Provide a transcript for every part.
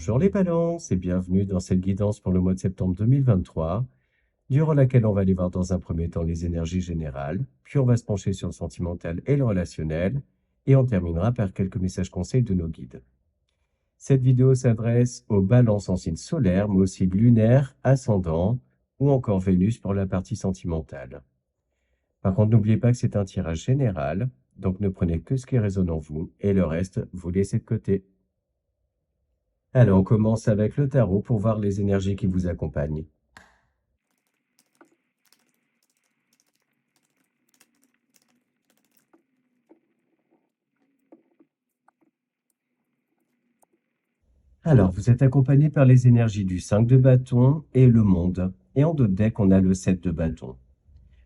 Bonjour les balances et bienvenue dans cette guidance pour le mois de septembre 2023, durant laquelle on va aller voir dans un premier temps les énergies générales, puis on va se pencher sur le sentimental et le relationnel, et on terminera par quelques messages conseils de nos guides. Cette vidéo s'adresse aux balances en signe solaire, mais aussi lunaire, ascendant, ou encore Vénus pour la partie sentimentale. Par contre, n'oubliez pas que c'est un tirage général, donc ne prenez que ce qui résonne en vous, et le reste, vous laissez de côté. Alors, on commence avec le tarot pour voir les énergies qui vous accompagnent. Alors, vous êtes accompagné par les énergies du 5 de bâton et le monde. Et en dos de deck, on a le 7 de bâton.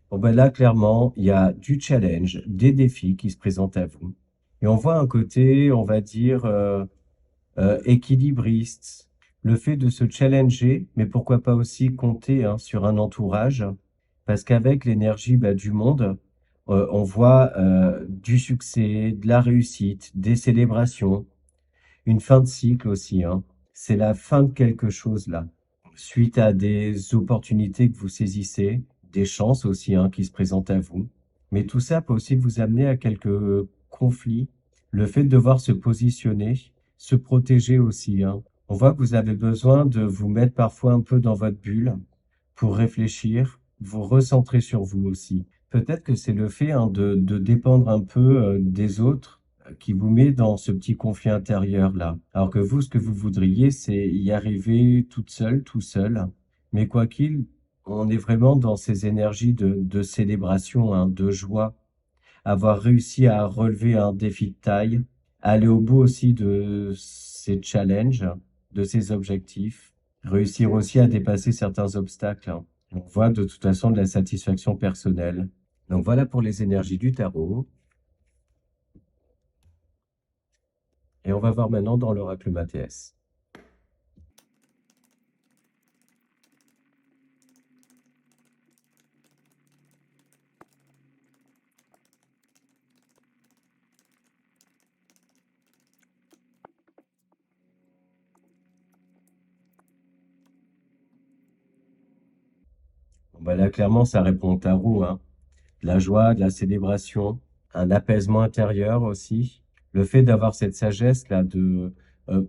Bon, ben là, clairement, il y a du challenge, des défis qui se présentent à vous. Et on voit un côté, on va dire, équilibriste. Le fait de se challenger, mais pourquoi pas aussi compter sur un entourage, parce qu'avec l'énergie du monde, on voit du succès, de la réussite, des célébrations, une fin de cycle aussi, hein. C'est la fin de quelque chose là. Suite à des opportunités que vous saisissez, des chances aussi qui se présentent à vous. Mais tout ça peut aussi vous amener à quelques conflits. Le fait de devoir se positionner, se protéger aussi, hein. On voit que vous avez besoin de vous mettre parfois un peu dans votre bulle pour réfléchir, vous recentrer sur vous aussi. Peut-être que c'est le fait de dépendre un peu des autres qui vous met dans ce petit conflit intérieur-là. Alors que vous, ce que vous voudriez, c'est y arriver toute seule, tout seul. Mais quoi qu'il, on est vraiment dans ces énergies de célébration, de joie, avoir réussi à relever un défi de taille, aller au bout aussi de ces challenges, de ces objectifs, réussir aussi à dépasser certains obstacles, hein. On voit de toute façon de la satisfaction personnelle. Donc voilà pour les énergies du tarot. Et on va voir maintenant dans l'oracle Mathéès. Bon, bah là, clairement, ça répond au tarot, hein. De la joie, de la célébration, un apaisement intérieur aussi. Le fait d'avoir cette sagesse-là, de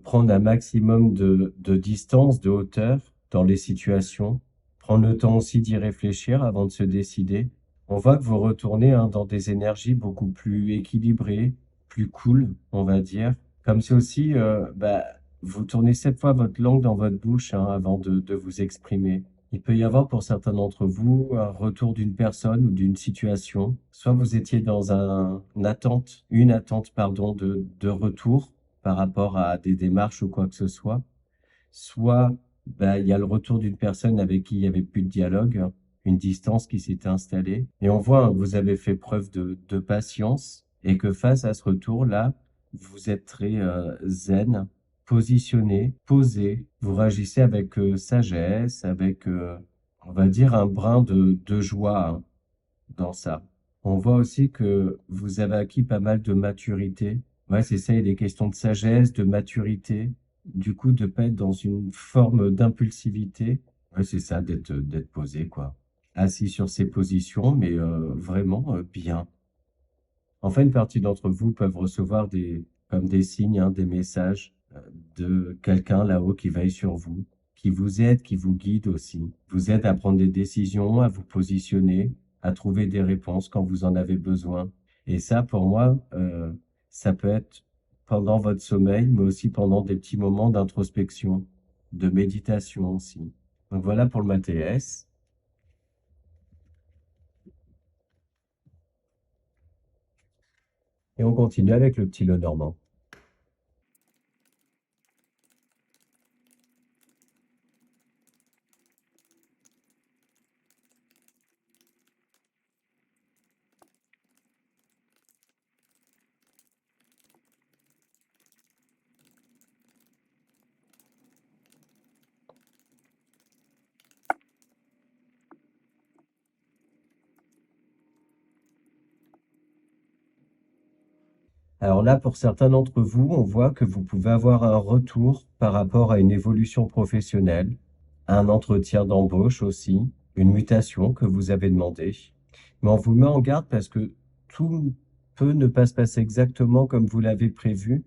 prendre un maximum de distance, de hauteur dans les situations, prendre le temps aussi d'y réfléchir avant de se décider. On voit que vous retournez dans des énergies beaucoup plus équilibrées, plus cool, on va dire. Comme c'est aussi, vous tournez 7 fois votre langue dans votre bouche avant de vous exprimer. Il peut y avoir pour certains d'entre vous un retour d'une personne ou d'une situation. Soit vous étiez dans une attente, pardon, de retour par rapport à des démarches ou quoi que ce soit. Soit il y a le retour d'une personne avec qui il n'y avait plus de dialogue, une distance qui s'était installée. Et on voit que vous avez fait preuve de patience et que face à ce retour-là, vous êtes très zen, positionné, posé. Vous réagissez avec sagesse, avec, on va dire, un brin de joie dans ça. On voit aussi que vous avez acquis pas mal de maturité. Ouais, c'est ça, il est question de sagesse, de maturité, du coup, de pas être dans une forme d'impulsivité. Ouais, c'est ça, d'être posé, quoi. Assis sur ses positions, mais vraiment bien. Enfin, une partie d'entre vous peuvent recevoir comme des signes, des messages de quelqu'un là-haut qui veille sur vous, qui vous aide, qui vous guide aussi, vous aide à prendre des décisions, à vous positionner, à trouver des réponses quand vous en avez besoin. Et ça, pour moi, ça peut être pendant votre sommeil, mais aussi pendant des petits moments d'introspection, de méditation aussi. Donc voilà pour le Mathéès. Et on continue avec le petit Lenormand. Alors là, pour certains d'entre vous, on voit que vous pouvez avoir un retour par rapport à une évolution professionnelle, un entretien d'embauche aussi, une mutation que vous avez demandé. Mais on vous met en garde parce que tout peut ne pas se passer exactement comme vous l'avez prévu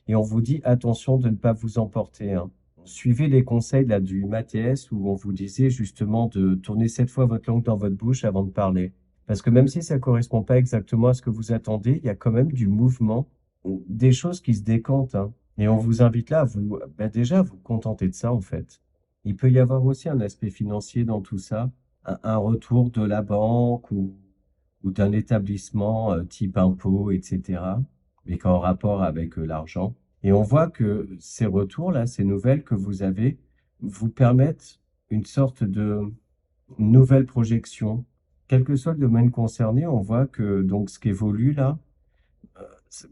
et on vous dit attention de ne pas vous emporter, hein. Suivez les conseils là du MATS où on vous disait justement de tourner 7 fois votre langue dans votre bouche avant de parler. Parce que même si ça correspond pas exactement à ce que vous attendez, il y a quand même du mouvement, des choses qui se décantent, hein. Et on vous invite là à vous, bah déjà, à vous contenter de ça, en fait. Il peut y avoir aussi un aspect financier dans tout ça, un retour de la banque ou d'un établissement type impôt, etc., mais qu'en rapport avec l'argent. Et on voit que ces retours-là, ces nouvelles que vous avez, vous permettent une sorte de nouvelle projection. Quel que soit le domaine concerné, on voit que donc ce qui évolue là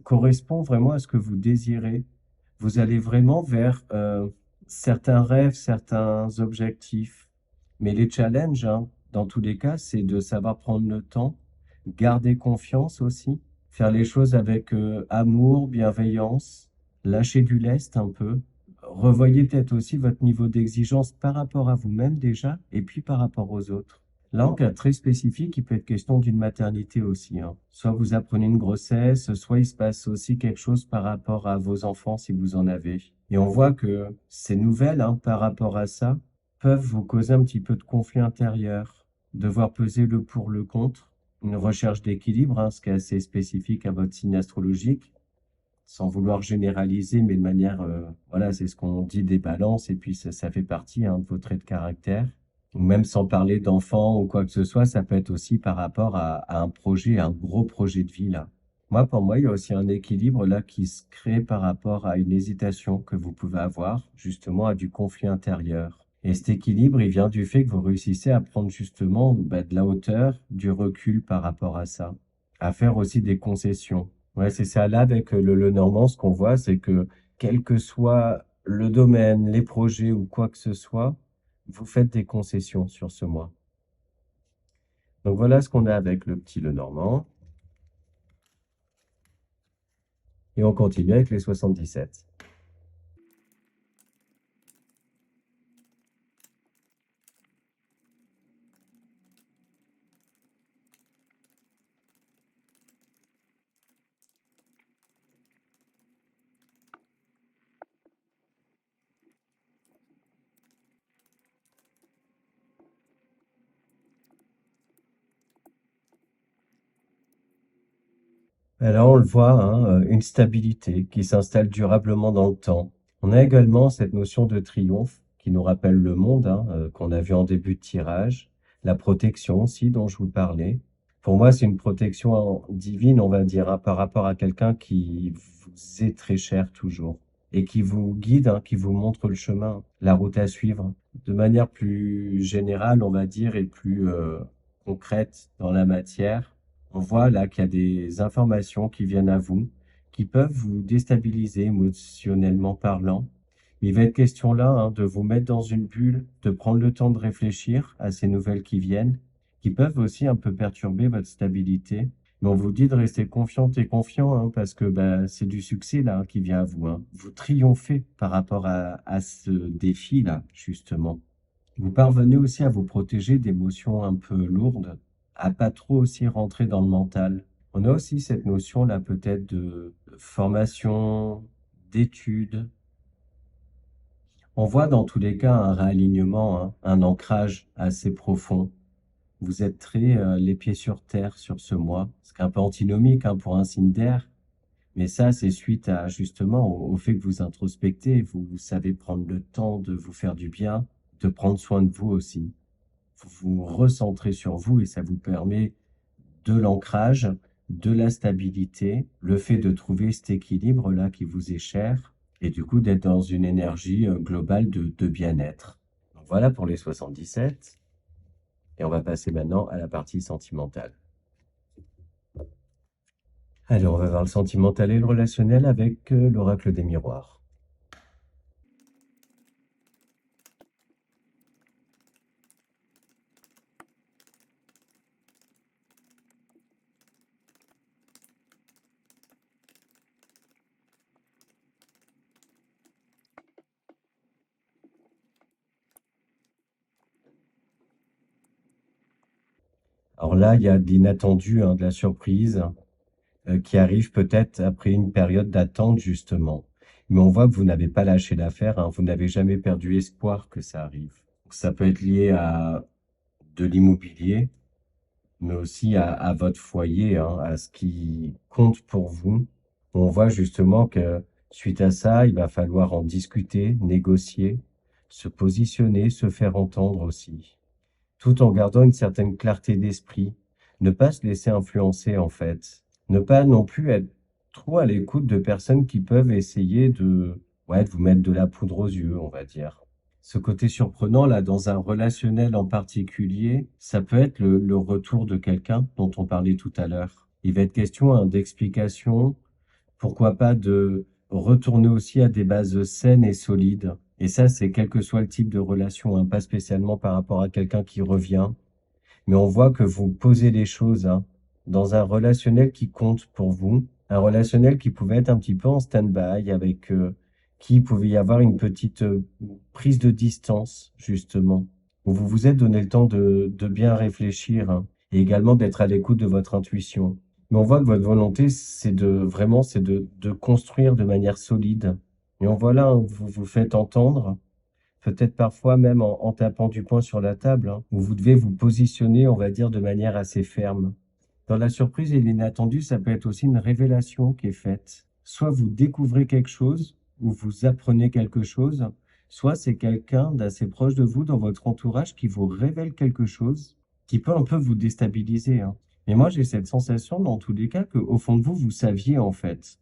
correspond vraiment à ce que vous désirez. Vous allez vraiment vers certains rêves, certains objectifs. Mais les challenges, hein, dans tous les cas, c'est de savoir prendre le temps, garder confiance aussi, faire les choses avec amour, bienveillance, lâcher du lest un peu. Revoyez peut-être aussi votre niveau d'exigence par rapport à vous-même déjà, et puis par rapport aux autres. Là, en cas très spécifique, il peut être question d'une maternité aussi, hein. Soit vous apprenez une grossesse, soit il se passe aussi quelque chose par rapport à vos enfants si vous en avez. Et on voit que ces nouvelles, hein, par rapport à ça, peuvent vous causer un petit peu de conflit intérieur, devoir peser le pour le contre, une recherche d'équilibre, hein, ce qui est assez spécifique à votre signe astrologique, sans vouloir généraliser, mais de manière, voilà, c'est ce qu'on dit des balances, et puis ça fait partie, hein, de vos traits de caractère. Ou même sans parler d'enfants ou quoi que ce soit, ça peut être aussi par rapport à un projet, un gros projet de vie, là. Moi, pour moi, il y a aussi un équilibre là qui se crée par rapport à une hésitation que vous pouvez avoir, justement à du conflit intérieur. Et cet équilibre, il vient du fait que vous réussissez à prendre justement bah, de la hauteur, du recul par rapport à ça, à faire aussi des concessions. Ouais, c'est ça. Là, avec le Normand, ce qu'on voit, c'est que quel que soit le domaine, les projets ou quoi que ce soit, vous faites des concessions sur ce mois. Donc voilà ce qu'on a avec le petit Lenormand. Et on continue avec les 77. Alors on le voit, hein, une stabilité qui s'installe durablement dans le temps. On a également cette notion de triomphe qui nous rappelle le monde, hein, qu'on a vu en début de tirage. La protection aussi dont je vous parlais. Pour moi, c'est une protection divine, on va dire, hein, par rapport à quelqu'un qui vous est très cher toujours et qui vous guide, hein, qui vous montre le chemin, la route à suivre. De manière plus générale, on va dire, et plus concrète dans la matière, on voit là qu'il y a des informations qui viennent à vous, qui peuvent vous déstabiliser émotionnellement parlant. Il va être question là, hein, de vous mettre dans une bulle, de prendre le temps de réfléchir à ces nouvelles qui viennent, qui peuvent aussi un peu perturber votre stabilité. Mais on vous dit de rester confiante et confiant, hein, parce que bah, c'est du succès là qui vient à vous, hein. Vous triomphez par rapport à ce défi-là, justement. Vous parvenez aussi à vous protéger d'émotions un peu lourdes, à pas trop aussi rentrer dans le mental. On a aussi cette notion-là peut-être de formation, d'études. On voit dans tous les cas un réalignement, hein, un ancrage assez profond. Vous êtes très les pieds sur terre sur ce mois, ce qui est un peu antinomique, hein, pour un signe d'air. Mais ça, c'est suite à justement au fait que vous introspectez, vous savez prendre le temps de vous faire du bien, de prendre soin de vous aussi. Vous vous recentrez sur vous et ça vous permet de l'ancrage, de la stabilité, le fait de trouver cet équilibre-là qui vous est cher et du coup d'être dans une énergie globale de bien-être. Donc voilà pour les 77 et on va passer maintenant à la partie sentimentale. Alors on va voir le sentimental et le relationnel avec l'oracle des miroirs. Alors là, il y a de l'inattendu, hein, de la surprise qui arrive peut-être après une période d'attente, justement. Mais on voit que vous n'avez pas lâché l'affaire, hein, vous n'avez jamais perdu espoir que ça arrive. Ça peut être lié à de l'immobilier, mais aussi à votre foyer, hein, à ce qui compte pour vous. On voit justement que suite à ça, il va falloir en discuter, négocier, se positionner, se faire entendre aussi, tout en gardant une certaine clarté d'esprit. Ne pas se laisser influencer, en fait. Ne pas non plus être trop à l'écoute de personnes qui peuvent essayer ouais, de vous mettre de la poudre aux yeux, on va dire. Ce côté surprenant, là, dans un relationnel en particulier, ça peut être le retour de quelqu'un dont on parlait tout à l'heure. Il va être question, hein, d'explication, pourquoi pas de retourner aussi à des bases saines et solides. Et ça, c'est quel que soit le type de relation, hein, pas spécialement par rapport à quelqu'un qui revient, mais on voit que vous posez les choses, hein, dans un relationnel qui compte pour vous, un relationnel qui pouvait être un petit peu en stand-by, avec qui il pouvait y avoir une petite prise de distance, justement, où vous vous êtes donné le temps de bien réfléchir, hein, et également d'être à l'écoute de votre intuition. Mais on voit que votre volonté, c'est vraiment, c'est de construire de manière solide. Et on voit là, hein, vous vous faites entendre, peut-être parfois même en tapant du poing sur la table, hein, où vous devez vous positionner, on va dire, de manière assez ferme. Dans la surprise et l'inattendu, ça peut être aussi une révélation qui est faite. Soit vous découvrez quelque chose, ou vous apprenez quelque chose, soit c'est quelqu'un d'assez proche de vous, dans votre entourage, qui vous révèle quelque chose qui peut un peu vous déstabiliser, hein. Mais moi, j'ai cette sensation, dans tous les cas, qu'au fond de vous, vous saviez, en fait,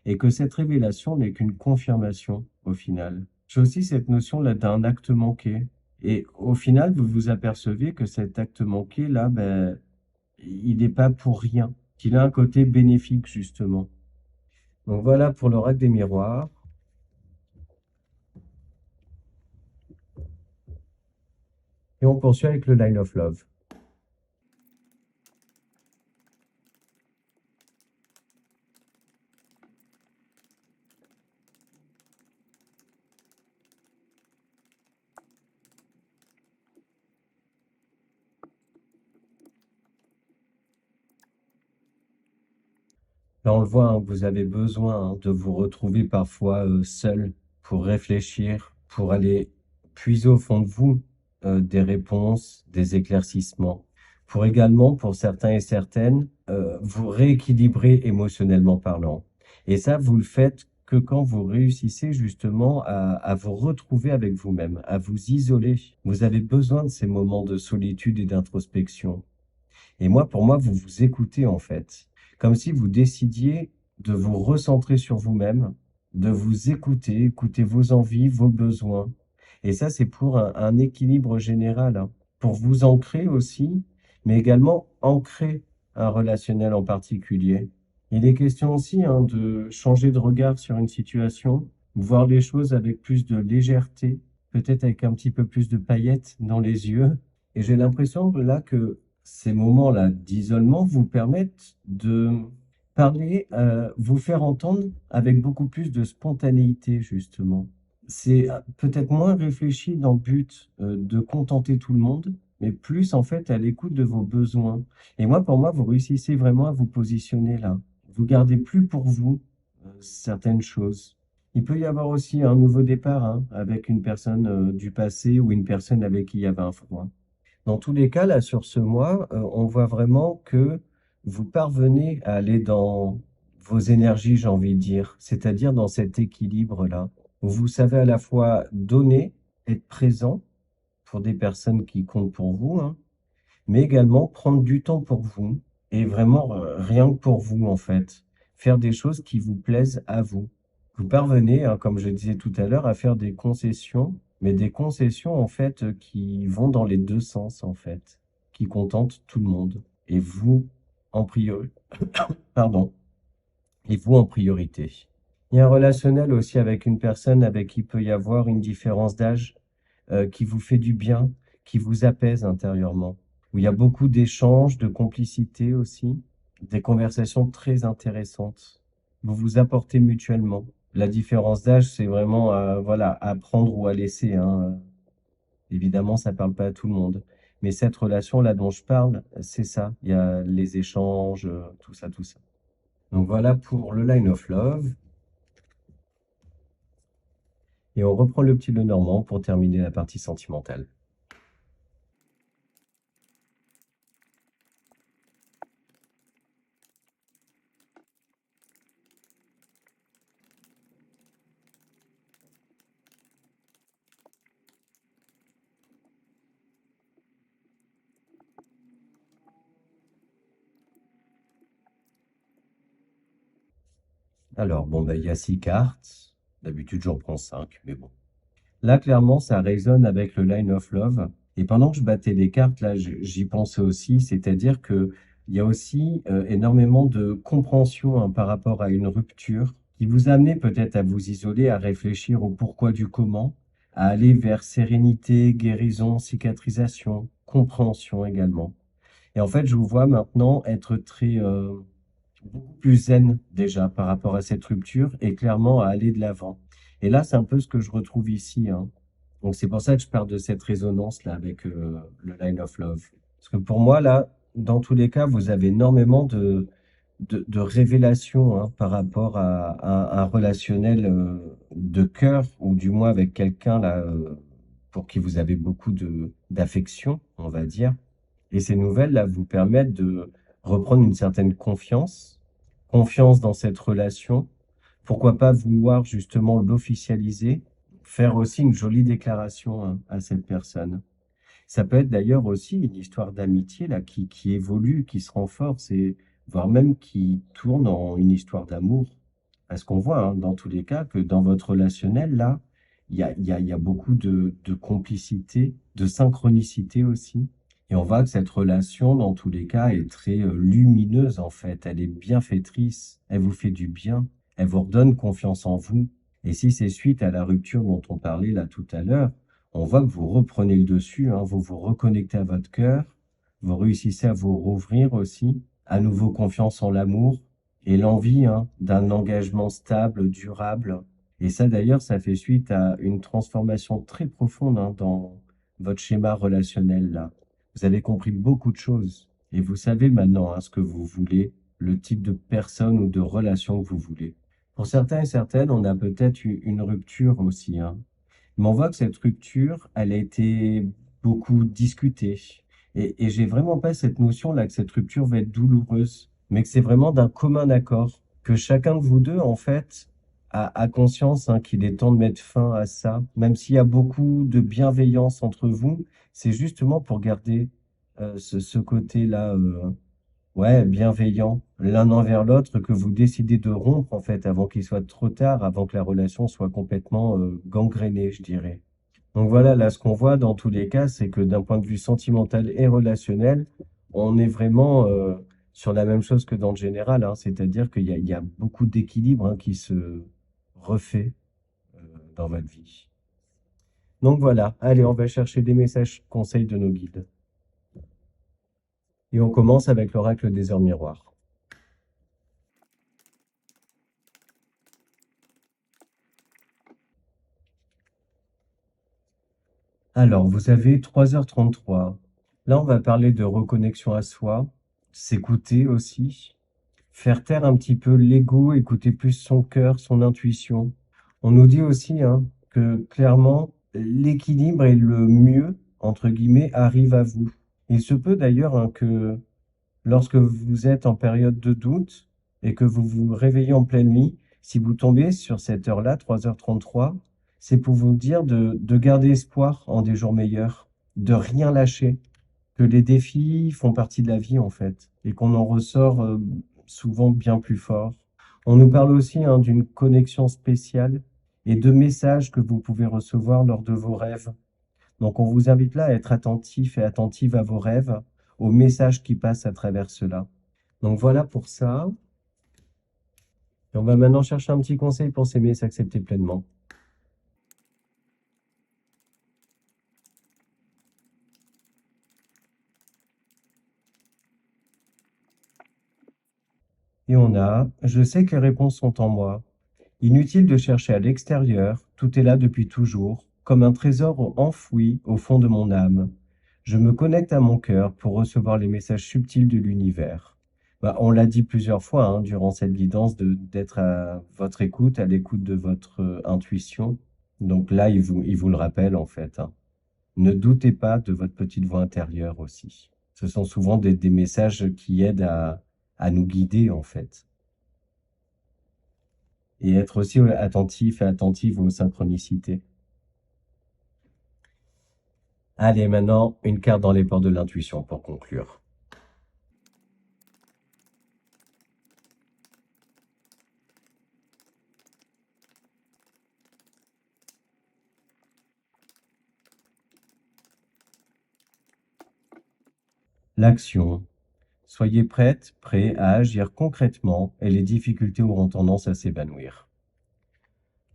et que cette révélation n'est qu'une confirmation, au final. J'ai aussi cette notion-là d'un acte manqué. Et au final, vous vous apercevez que cet acte manqué-là, ben, il n'est pas pour rien, qu'il a un côté bénéfique, justement. Donc voilà pour l'oracle des miroirs. Et on poursuit avec le Line of Love. Là, on le voit, hein, vous avez besoin, hein, de vous retrouver parfois seul pour réfléchir, pour aller puiser au fond de vous des réponses, des éclaircissements, pour également, pour certains et certaines, vous rééquilibrer émotionnellement parlant. Et ça, vous le faites que quand vous réussissez justement à vous retrouver avec vous-même, à vous isoler. Vous avez besoin de ces moments de solitude et d'introspection. Et moi, pour moi, vous vous écoutez en fait, comme si vous décidiez de vous recentrer sur vous-même, de vous écouter, écouter vos envies, vos besoins. Et ça, c'est pour un équilibre général, hein, pour vous ancrer aussi, mais également ancrer un relationnel en particulier. Il est question aussi, hein, de changer de regard sur une situation, voir les choses avec plus de légèreté, peut-être avec un petit peu plus de paillettes dans les yeux. Et j'ai l'impression là que ces moments-là d'isolement vous permettent de parler, vous faire entendre avec beaucoup plus de spontanéité, justement. C'est peut-être moins réfléchi dans le but de contenter tout le monde, mais plus en fait à l'écoute de vos besoins. Et moi, pour moi, vous réussissez vraiment à vous positionner là. Vous gardez plus pour vous certaines choses. Il peut y avoir aussi un nouveau départ, hein, avec une personne du passé ou une personne avec qui il y avait un froid. Dans tous les cas, là, sur ce mois, on voit vraiment que vous parvenez à aller dans vos énergies, j'ai envie de dire, c'est-à-dire dans cet équilibre-là, où vous savez à la fois donner, être présent pour des personnes qui comptent pour vous, hein, mais également prendre du temps pour vous et vraiment rien que pour vous, en fait. Faire des choses qui vous plaisent à vous. Vous parvenez, hein, comme je disais tout à l'heure, à faire des concessions, mais des concessions, en fait, qui vont dans les deux sens, en fait, qui contentent tout le monde. Et vous, en priori, pardon, et vous en priorité. Il y a un relationnel aussi avec une personne avec qui peut y avoir une différence d'âge, qui vous fait du bien, qui vous apaise intérieurement, où il y a beaucoup d'échanges, de complicité aussi, des conversations très intéressantes. Vous vous apportez mutuellement. La différence d'âge, c'est vraiment, voilà, à prendre ou à laisser, hein. Évidemment, ça parle pas à tout le monde. Mais cette relation-là dont je parle, c'est ça. Il y a les échanges, tout ça, tout ça. Donc voilà pour le Line of Love. Et on reprend le petit Lenormand pour terminer la partie sentimentale. Alors, bon, bah, il y a 6 cartes. D'habitude, j'en prends 5, mais bon. Là, clairement, ça résonne avec le Line of Love. Et pendant que je battais les cartes, là, j'y pensais aussi, c'est-à-dire que il y a aussi énormément de compréhension hein, par rapport à une rupture qui vous a amené peut-être à vous isoler, à réfléchir au pourquoi du comment, à aller vers sérénité, guérison, cicatrisation, compréhension également. Et en fait, je vous vois maintenant être très beaucoup plus zen déjà par rapport à cette rupture et clairement à aller de l'avant. Et là, c'est un peu ce que je retrouve ici, hein. Donc c'est pour ça que je parle de cette résonance-là avec le Line of Love. Parce que pour moi, là, dans tous les cas, vous avez énormément de révélations hein, par rapport à un relationnel de cœur, ou du moins avec quelqu'un là pour qui vous avez beaucoup de d'affection, on va dire. Et ces nouvelles-là vous permettent de reprendre une certaine confiance, confiance dans cette relation. Pourquoi pas vouloir justement l'officialiser, faire aussi une jolie déclaration hein, à cette personne. Ça peut être d'ailleurs aussi une histoire d'amitié là qui évolue, qui se renforce et voire même qui tourne en une histoire d'amour. Parce qu'on voit hein, dans tous les cas que dans votre relationnel là, il y a beaucoup de complicité, de synchronicité aussi. Et on voit que cette relation, dans tous les cas, est très lumineuse en fait. Elle est bienfaitrice, elle vous fait du bien, elle vous redonne confiance en vous. Et si c'est suite à la rupture dont on parlait là tout à l'heure, on voit que vous reprenez le dessus, hein, vous vous reconnectez à votre cœur, vous réussissez à vous rouvrir aussi, à nouveau confiance en l'amour et l'envie hein, d'un engagement stable, durable. Et ça d'ailleurs, ça fait suite à une transformation très profonde hein, dans votre schéma relationnel là. Vous avez compris beaucoup de choses et vous savez maintenant hein, ce que vous voulez, le type de personne ou de relation que vous voulez. Pour certains et certaines, on a peut-être eu une rupture aussi, hein. Mais on voit que cette rupture, elle a été beaucoup discutée. Et j'ai vraiment pas cette notion-là que cette rupture va être douloureuse, mais que c'est vraiment d'un commun accord, que chacun de vous deux, en fait, a conscience hein, qu'il est temps de mettre fin à ça, même s'il y a beaucoup de bienveillance entre vous, c'est justement pour garder ce côté-là, ouais, bienveillant, l'un envers l'autre, que vous décidez de rompre, en fait, avant qu'il soit trop tard, avant que la relation soit complètement gangrénée, je dirais. Donc voilà, là, ce qu'on voit dans tous les cas, c'est que d'un point de vue sentimental et relationnel, on est vraiment sur la même chose que dans le général, hein, c'est-à-dire qu'il y a beaucoup d'équilibre hein, qui se refait dans votre vie. Donc voilà, allez, on va chercher des messages conseils de nos guides. Et on commence avec l'oracle des heures miroirs. Alors, vous avez 3h33. Là, on va parler de reconnexion à soi, s'écouter aussi, faire taire un petit peu l'ego, écouter plus son cœur, son intuition. On nous dit aussi hein, que clairement, l'équilibre et le mieux, entre guillemets, arrive à vous. Il se peut d'ailleurs hein, que lorsque vous êtes en période de doute et que vous vous réveillez en pleine nuit, si vous tombez sur cette heure-là, 3h33, c'est pour vous dire de garder espoir en des jours meilleurs, de rien lâcher, que les défis font partie de la vie en fait, et qu'on en ressort souvent bien plus fort. On nous parle aussi hein, d'une connexion spéciale et de messages que vous pouvez recevoir lors de vos rêves. Donc on vous invite là à être attentif et attentive à vos rêves, aux messages qui passent à travers cela. Donc voilà pour ça. Et on va maintenant chercher un petit conseil pour s'aimer et s'accepter pleinement. Et on a, je sais que les réponses sont en moi. Inutile de chercher à l'extérieur, tout est là depuis toujours, comme un trésor enfoui au fond de mon âme. Je me connecte à mon cœur pour recevoir les messages subtils de l'univers. Bah, on l'a dit plusieurs fois hein, durant cette guidance d'être à votre écoute, à l'écoute de votre intuition. Donc là, il vous le rappelle en fait, hein. Ne doutez pas de votre petite voix intérieure aussi. Ce sont souvent des messages qui aident à nous guider en fait. Et être aussi attentif et attentive aux synchronicités. Allez, maintenant, une carte dans les portes de l'intuition pour conclure. L'action. Soyez prête, prêt à agir concrètement et les difficultés auront tendance à s'évanouir.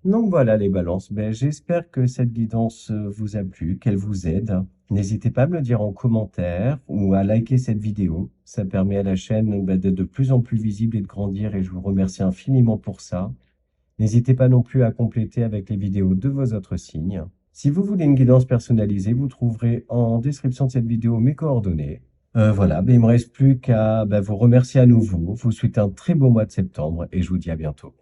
Donc voilà les balances. Ben, j'espère que cette guidance vous a plu, qu'elle vous aide. N'hésitez pas à me le dire en commentaire ou à liker cette vidéo. Ça permet à la chaîne d'être de plus en plus visible et de grandir et je vous remercie infiniment pour ça. N'hésitez pas non plus à compléter avec les vidéos de vos autres signes. Si vous voulez une guidance personnalisée, vous trouverez en description de cette vidéo mes coordonnées. Voilà, ben, il me reste plus qu'à vous remercier à nouveau, vous souhaiter un très beau mois de septembre et je vous dis à bientôt.